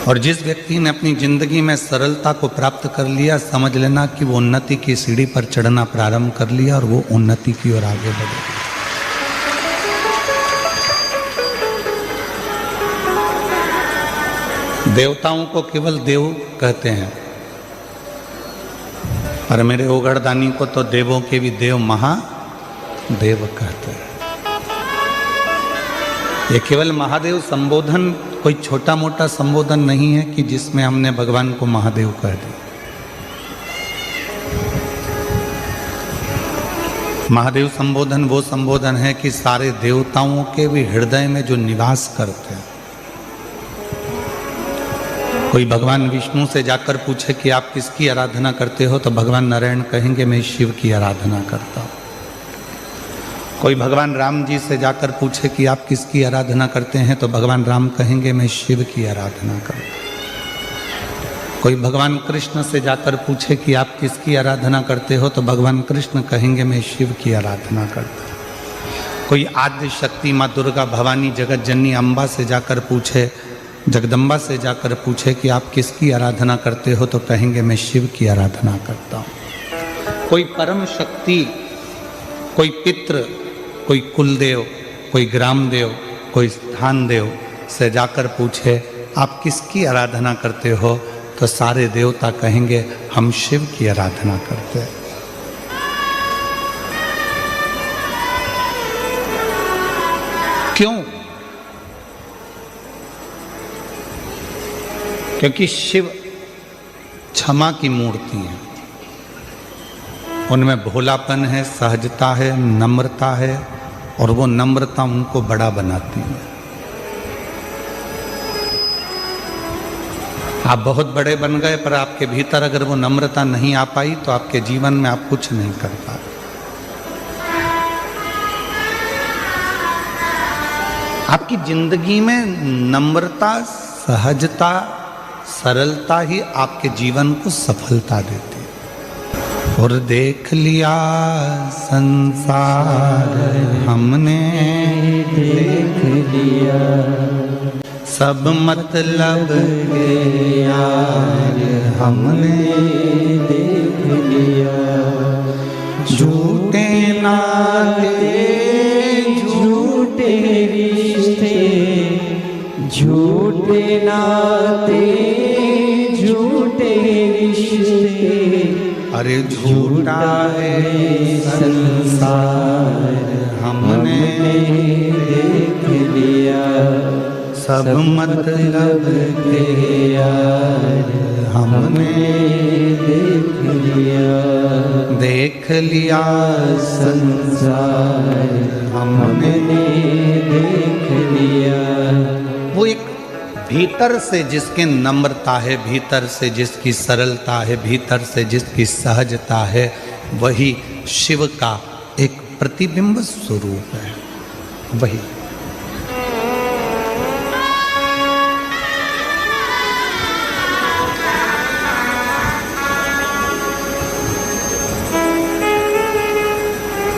और जिस व्यक्ति ने अपनी जिंदगी में सरलता को प्राप्त कर लिया, समझ लेना कि वो उन्नति की सीढ़ी पर चढ़ना प्रारंभ कर लिया और वो उन्नति की ओर आगे बढ़े। देवताओं को केवल देव कहते हैं, पर मेरे ओगड़दानी को तो देवों के भी देव महादेव कहते हैं। ये केवल महादेव संबोधन कोई छोटा मोटा संबोधन नहीं है कि जिसमें हमने भगवान को महादेव कह दिया। महादेव संबोधन वो संबोधन है कि सारे देवताओं के भी हृदय में जो निवास करते हैं। कोई भगवान विष्णु से जाकर पूछे कि आप किसकी आराधना करते हो, तो भगवान नारायण कहेंगे मैं शिव की आराधना करता हूँ। कोई भगवान राम जी से जाकर पूछे कि आप किसकी आराधना करते हैं, तो भगवान राम कहेंगे मैं शिव की आराधना करता हूँ। कोई भगवान कृष्ण से जाकर पूछे कि आप किसकी आराधना करते हो, तो भगवान कृष्ण कहेंगे मैं शिव की आराधना करता हूँ। कोई आद्य शक्ति माँ दुर्गा भवानी जगत जननी अम्बा से जाकर पूछे, जगदम्बा से जाकर पूछे कि आप किसकी आराधना करते हो, तो कहेंगे मैं शिव की आराधना करता हूँ। कोई परम शक्ति, कोई पितृ, कोई कुलदेव, कोई ग्राम देव, कोई स्थान देव से जाकर पूछे आप किसकी आराधना करते हो, तो सारे देवता कहेंगे हम शिव की आराधना करते हैं। क्यों? क्योंकि शिव क्षमा की मूर्ति है। उनमें भोलापन है, सहजता है, नम्रता है, और वो नम्रता उनको बड़ा बनाती है। आप बहुत बड़े बन गए, पर आपके भीतर अगर वो नम्रता नहीं आ पाई, तो आपके जीवन में आप कुछ नहीं कर पाए। आपकी जिंदगी में नम्रता, सहजता, सरलता ही आपके जीवन को सफलता देती है। और देख लिया संसार हमने, देख लिया सब मतलब के यार हमने, देख लिया झूठे नाते झूठे रिश्ते, झूठे नाते झूठे रिश्ते, अरे झूठा है संसार हमने देख लिया सब मतलब के यार हमने देख लिया, देख लिया संसार हमने देख लिया। वो एक भीतर से जिसके नम्रता है, भीतर से जिसकी सरलता है, भीतर से जिसकी सहजता है, वही शिव का एक प्रतिबिंब स्वरूप है। वही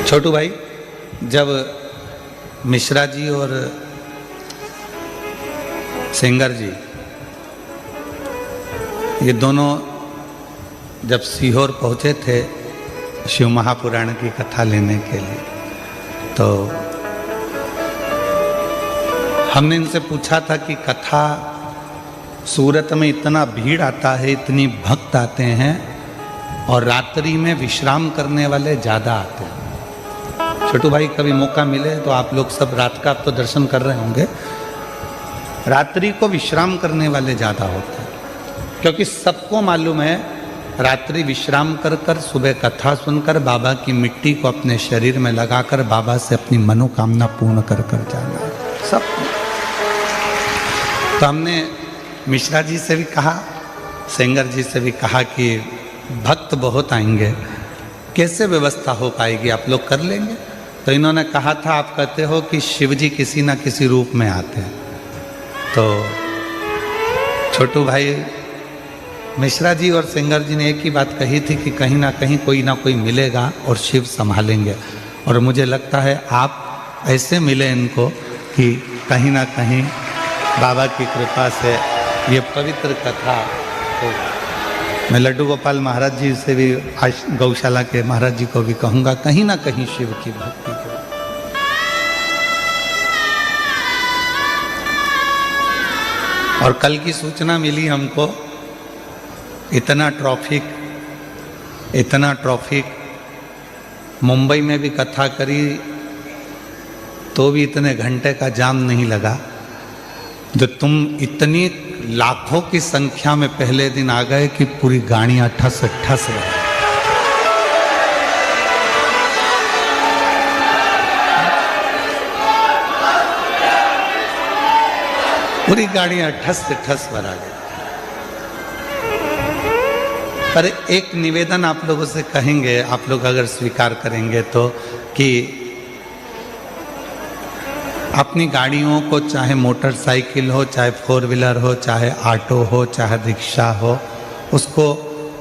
छोटू भाई, जब मिश्रा जी और सेंगर जी ये दोनों जब सीहोर पहुँचे थे शिव महापुराण की कथा लेने के लिए, तो हमने इनसे पूछा था कि कथा सूरत में इतना भीड़ आता है, इतनी भक्त आते हैं, और रात्रि में विश्राम करने वाले ज़्यादा आते हैं। छोटू भाई, कभी मौका मिले तो आप लोग सब रात का आप तो दर्शन कर रहे होंगे, रात्रि को विश्राम करने वाले ज़्यादा होते हैं, क्योंकि सबको मालूम है रात्रि विश्राम कर कर सुबह कथा सुनकर बाबा की मिट्टी को अपने शरीर में लगाकर बाबा से अपनी मनोकामना पूर्ण कर कर जाना है सब। तो हमने मिश्रा जी से भी कहा, सेंगर जी से भी कहा कि भक्त बहुत आएंगे, कैसे व्यवस्था हो पाएगी, आप लोग कर लेंगे? तो इन्होंने कहा था आप कहते हो कि शिव जी किसी ना किसी रूप में आते हैं, तो छोटू भाई मिश्रा जी और सेंगर जी ने एक ही बात कही थी कि कहीं ना कोई मिलेगा और शिव संभालेंगे। और मुझे लगता है आप ऐसे मिले इनको कि कहीं ना कहीं बाबा की कृपा से ये पवित्र कथा तो मैं लड्डू गोपाल महाराज जी से भी आज गौशाला के महाराज जी को भी कहूँगा, कहीं ना कहीं शिव की भक्ति करो। और कल की सूचना मिली हमको, इतना ट्रैफिक मुंबई में भी कथा करी तो भी इतने घंटे का जाम नहीं लगा। जो तुम इतनी लाखों की संख्या में पहले दिन आ गए कि पूरी गाड़ियां ठस ठस रही। पूरी गाड़ियां ठस ठस भर आ गई। पर एक निवेदन आप लोगों से कहेंगे, आप लोग अगर स्वीकार करेंगे तो, कि अपनी गाड़ियों को, चाहे मोटरसाइकिल हो, चाहे फोर व्हीलर हो, चाहे ऑटो हो, चाहे रिक्शा हो, उसको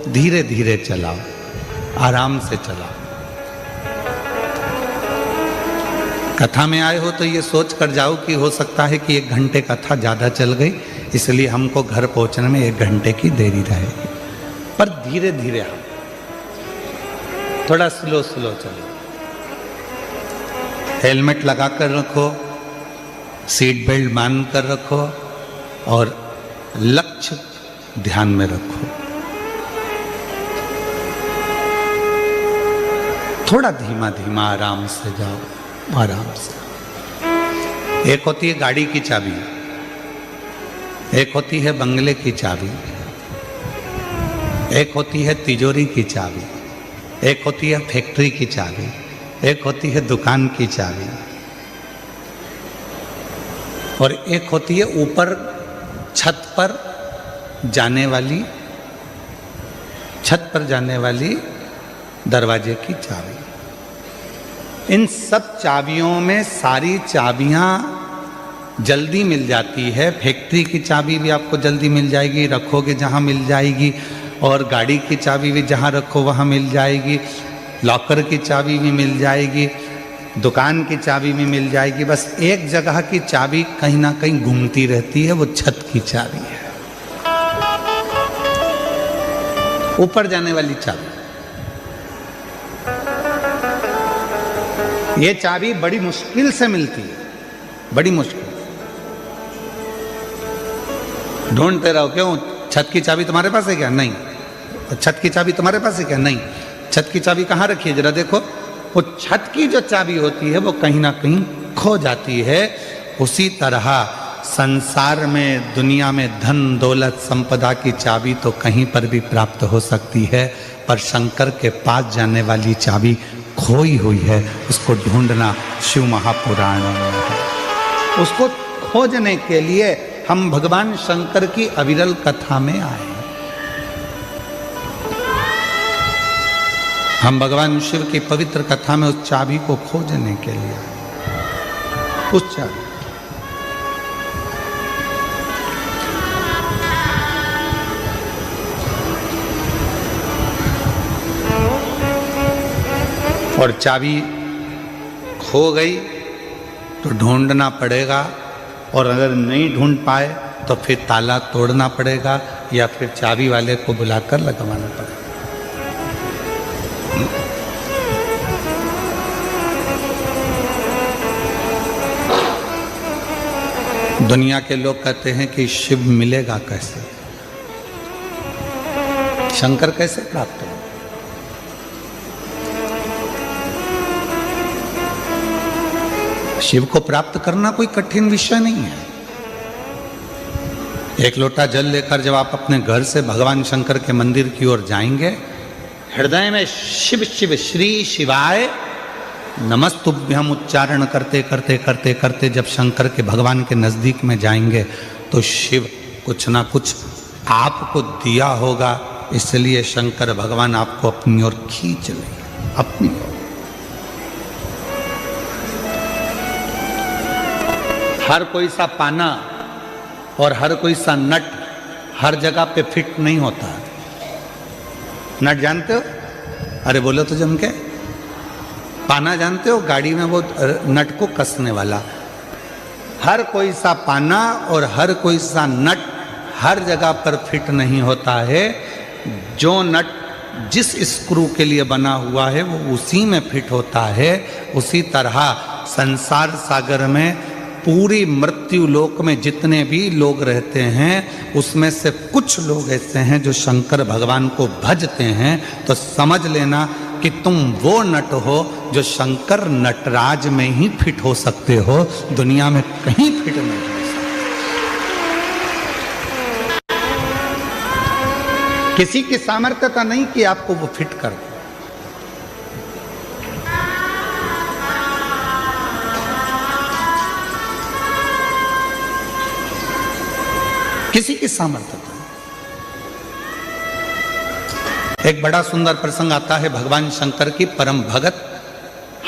धीरे धीरे चलाओ, आराम से चलाओ। कथा में आए हो तो ये सोच कर जाओ कि हो सकता है कि 1 घंटे कथा ज़्यादा चल गई, इसलिए हमको घर पहुंचने में 1 घंटे की देरी रहेगी। पर धीरे धीरे आओ, थोड़ा स्लो चलो। हेलमेट लगा कर रखो, सीट बेल्ट बांध कर रखो और लक्ष्य ध्यान में रखो। थोड़ा धीमा धीमा आराम से जाओ, आराम से। एक होती है गाड़ी की चाबी, एक होती है बंगले की चाबी, एक होती है तिजोरी की चाबी, एक होती है फैक्ट्री की चाबी, एक होती है दुकान की चाबी, और एक होती है ऊपर छत पर जाने वाली दरवाजे की चाबी। इन सब चाबियों में सारी चाबियां जल्दी मिल जाती है। फैक्ट्री की चाबी भी आपको जल्दी मिल जाएगी, रखोगे जहां मिल जाएगी, और गाड़ी की चाबी भी जहां रखो वहां मिल जाएगी, लॉकर की चाबी भी मिल जाएगी, दुकान की चाबी भी मिल जाएगी। बस एक जगह की चाबी कहीं ना कहीं घूमती रहती है, वो छत की चाबी है, ऊपर जाने वाली चाबी। ये चाबी बड़ी मुश्किल से मिलती है, बड़ी मुश्किल। ढूंढते रहो, क्यों? छत की चाबी तुम्हारे पास है क्या? नहीं। छत की चाबी तुम्हारे पास है क्या? नहीं। छत की चाबी कहाँ रखी है? जरा देखो। वो छत की जो चाबी होती है वो कहीं ना कहीं खो जाती है। उसी तरह संसार में, दुनिया में धन दौलत संपदा की चाबी तो कहीं पर भी प्राप्त हो सकती है, पर शंकर के पास जाने वाली चाबी खोई हुई है। उसको ढूंढना शिव महापुराण में है। उसको खोजने के लिए हम भगवान शंकर की अविरल कथा में आए। हम भगवान शिव की पवित्र कथा में उस चाबी को खोजने के लिए आए। उस चाबी, और चाबी खो गई तो ढूंढना पड़ेगा, और अगर नहीं ढूंढ पाए तो फिर ताला तोड़ना पड़ेगा या फिर चाबी वाले को बुलाकर लगवाना पड़ेगा। दुनिया के लोग कहते हैं कि शिव मिलेगा कैसे, शंकर कैसे प्राप्त हो? शिव को प्राप्त करना कोई कठिन विषय नहीं है। एक लोटा जल लेकर जब आप अपने घर से भगवान शंकर के मंदिर की ओर जाएंगे, हृदय में शिव शिव श्री शिवाय नमस्तुभ्यम उच्चारण करते करते करते करते जब शंकर के भगवान के नजदीक में जाएंगे तो शिव कुछ ना कुछ आपको दिया होगा, इसलिए शंकर भगवान आपको अपनी ओर खींच लेंगे, अपनी ओर। हर कोई सा पाना और हर कोई सा नट हर जगह पे फिट नहीं होता है। नट जानते हो? अरे बोलो तो जम के। पाना जानते हो? गाड़ी में वो नट को कसने वाला। हर कोई सा पाना और हर कोई सा नट हर जगह पर फिट नहीं होता है। जो नट जिस स्क्रू के लिए बना हुआ है वो उसी में फिट होता है। उसी तरह संसार सागर में पूरी मृत्यु लोक में जितने भी लोग रहते हैं उसमें से कुछ लोग ऐसे हैं जो शंकर भगवान को भजते हैं। तो समझ लेना कि तुम वो नट हो जो शंकर नटराज में ही फिट हो सकते हो, दुनिया में कहीं फिट नहीं हो सकते। किसी की सामर्थ्यता नहीं कि आपको वो फिट कर दे। किसी की सामर्थ्यता। एक बड़ा सुंदर प्रसंग आता है भगवान शंकर की परम भगत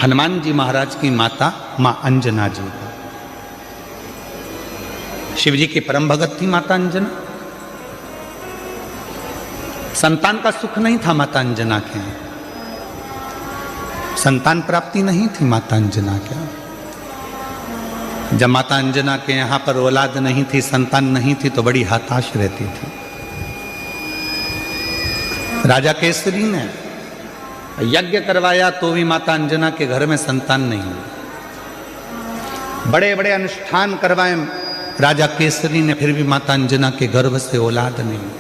हनुमान जी महाराज की माता मां अंजना जी। शिव जी की परम भगत थी माता अंजना। संतान का सुख नहीं था माता अंजना के, संतान प्राप्ति नहीं थी माता अंजना के। जब माता अंजना के यहाँ पर औलाद नहीं थी, संतान नहीं थी, तो बड़ी हताश रहती थी। राजा केसरी ने यज्ञ करवाया तो भी माता अंजना के घर में संतान नहीं हुई। बड़े बड़े अनुष्ठान करवाए राजा केसरी ने, फिर भी माता अंजना के गर्भ से औलाद नहीं हुई।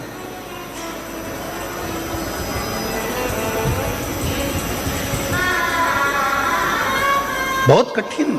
बहुत कठिन।